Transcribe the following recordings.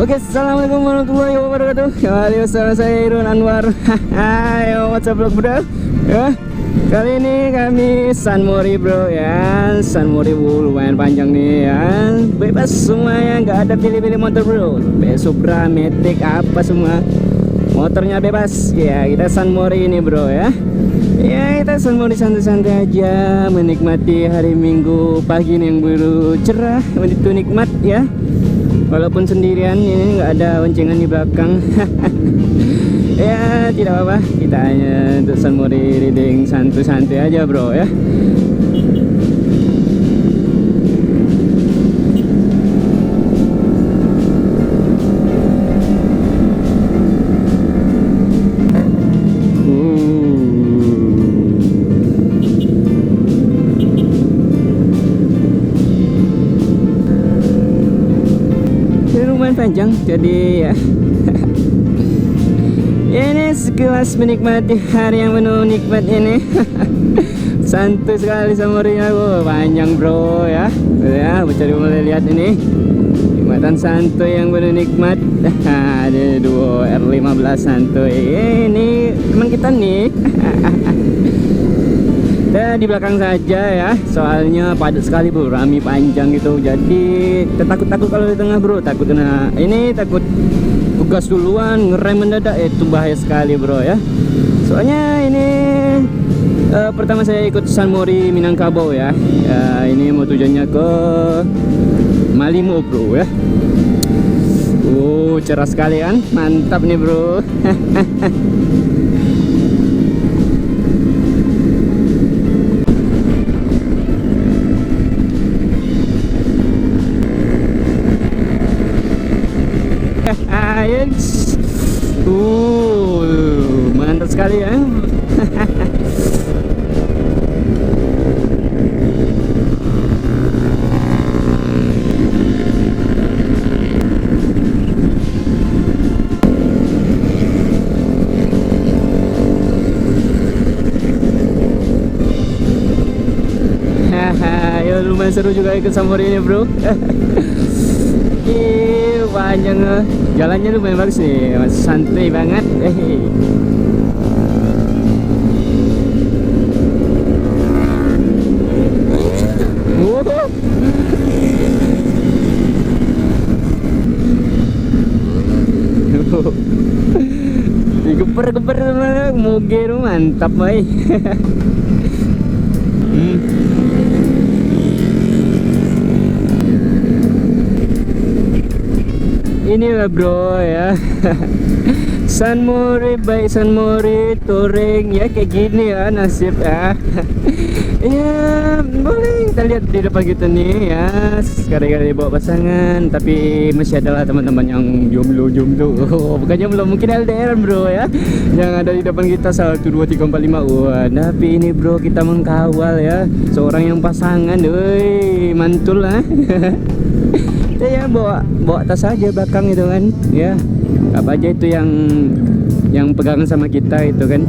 Oke, assalamualaikum warahmatullahi wabarakatuh. Kembali bersama saya Irwan Anwar. Hai, what's up vlog bro? Ya, kali ini kami San Mori bro ya. San Mori lumayan panjang nih ya. Bebas semuanya, nggak ada pilih-pilih motor bro. Supra, Matic, apa semua. Motornya bebas. Ya, kita San Mori ini bro ya. Ya, kita San Mori santai-santai aja, menikmati hari Minggu pagi nih yang biru cerah, begitu nikmat ya. Walaupun sendirian, ini nggak ada boncengan di belakang. Ya tidak apa-apa, kita hanya untuk San Mori riding santai-santai aja bro ya. Panjang, jadi ya ini sekilas menikmati hari yang penuh nikmat ini. Santai sekali samurinya, panjang bro ya. Mencari mulai lihat ini nikmatan santuy yang penuh nikmat. Ada duo R15 santuy, ini teman kita nih. Nah, di belakang saja ya, soalnya padat sekali bro, rami panjang gitu. Jadi takut kalau di tengah bro, takut kena ini, takut tugas duluan ngerem mendadak, itu bahaya sekali bro ya. Soalnya ini pertama saya ikut San Mori Minangkabau ya. Ini mau tujuannya ke Malimo bro ya. Cerah sekali kan, mantap nih bro. Mantap sekali ya. Ya lumayan seru juga ikut San Mori ini bro. Panjang, jalannya lumayan bagus nih, santai banget. Geber-geber sama moge, mantap boy. Inilah bro ya. San Mori, baik San Mori touring ya, kayak gini ya nasib ya. Ya boleh kita lihat di depan kita nih ya, sekali-kali bawa pasangan, tapi masih adalah teman-teman yang jomblo. Bukan jomblo, mungkin LDR bro ya, yang ada di depan kita 1, 2, 3, 4, 5. Wah, tapi ini bro kita mengkawal ya seorang yang pasangan, woi mantul lah. Ya bawa tas aja belakang itu kan ya, apa aja itu yang pegangan sama kita itu kan.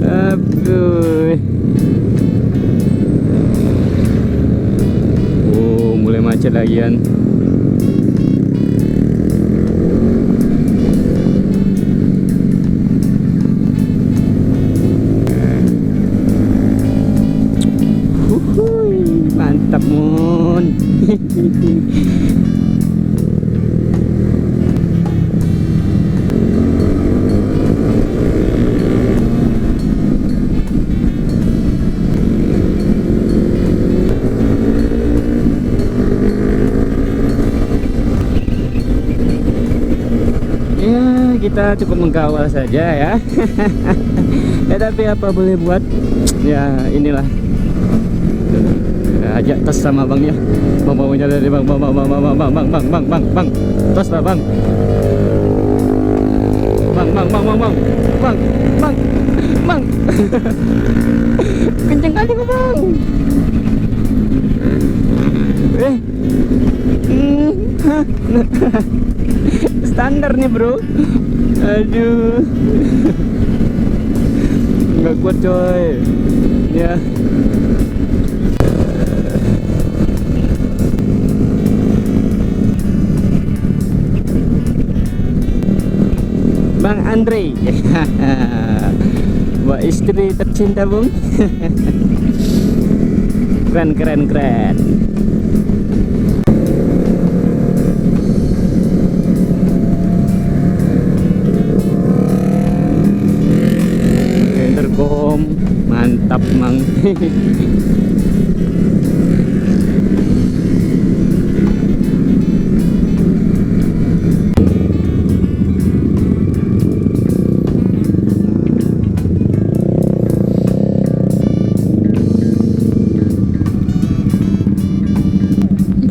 Aduh. Mulai macet lagian. Mantap mon. Ya kita cukup mengkawal saja ya. Ya tapi apa boleh buat, ya inilah. Ajak tos sama bang ya, mau jalan dari bang, tos lah bang, bang, kenceng kali kok bang. Standar nih bro, aduh, nggak kuat coy ya. Andre. Buat istri tercinta Bung. Keren keren keren. Intercom mantap mang.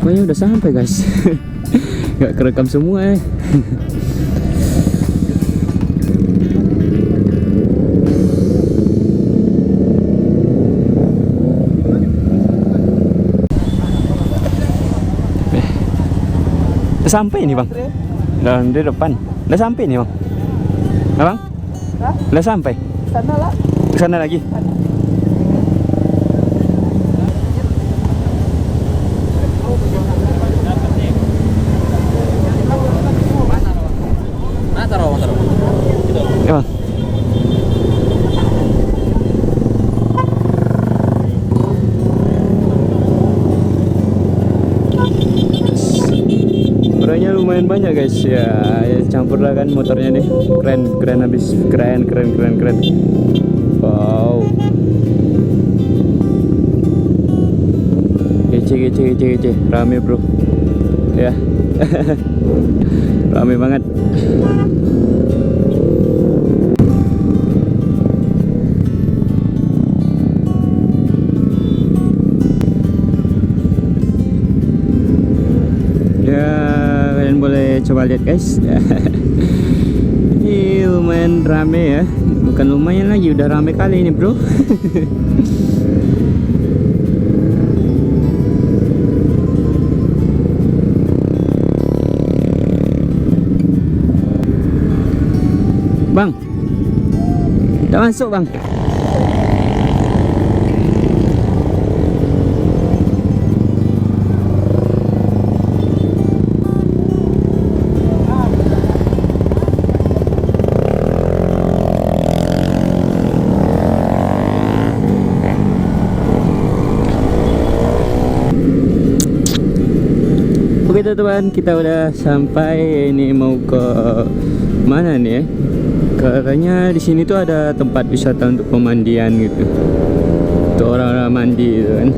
Pokoknya udah sampai guys. Gak kerekam semua ya. Udah sampai nih bang. Dan di depan. Udah sampai nih bang. Nah, bang? Hah? Udah sampai. Sana lah. Sana lagi. Ya bang. Orangnya lumayan banyak guys ya, campur lah kan motornya nih. Keren keren habis, keren keren keren keren. Wow. Kece, rame bro. Ya. Rame banget. Boleh coba lihat guys. Ini lumayan rame ya, bukan lumayan lagi, udah rame kali ini bro. Bang, udah masuk bang. Oke teman-teman, kita udah sampai. Ini mau ke mana nih ya? Katanya di sini tuh ada tempat wisata untuk pemandian gitu. Untuk orang-orang mandi gitu kan.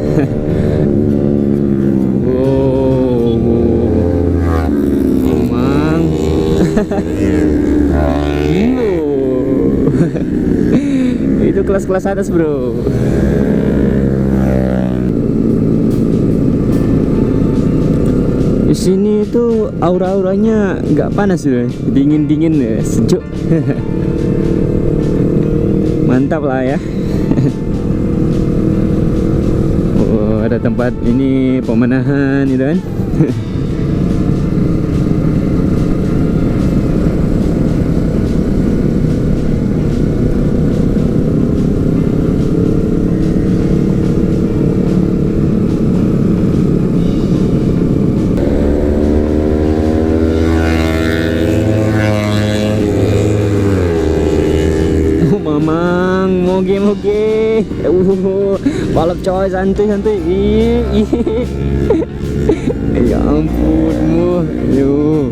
Wow, emang. Itu kelas-kelas atas bro. Di sini tuh aura-auranya nggak panas ya, dingin-dingin ya, sejuk. Mantap lah ya. Oh, ada tempat ini pemanahan gitu kan. Mamang, moge. Balap coy, santuy. Ya ampunmu. Aduh.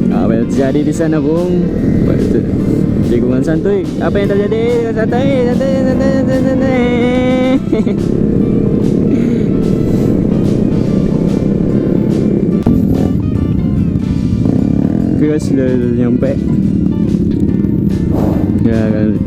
Apa yang terjadi di sana, Bung? Tikungan santuy. Apa yang terjadi? Santai. Guys, sudah nyampe. Ya kan.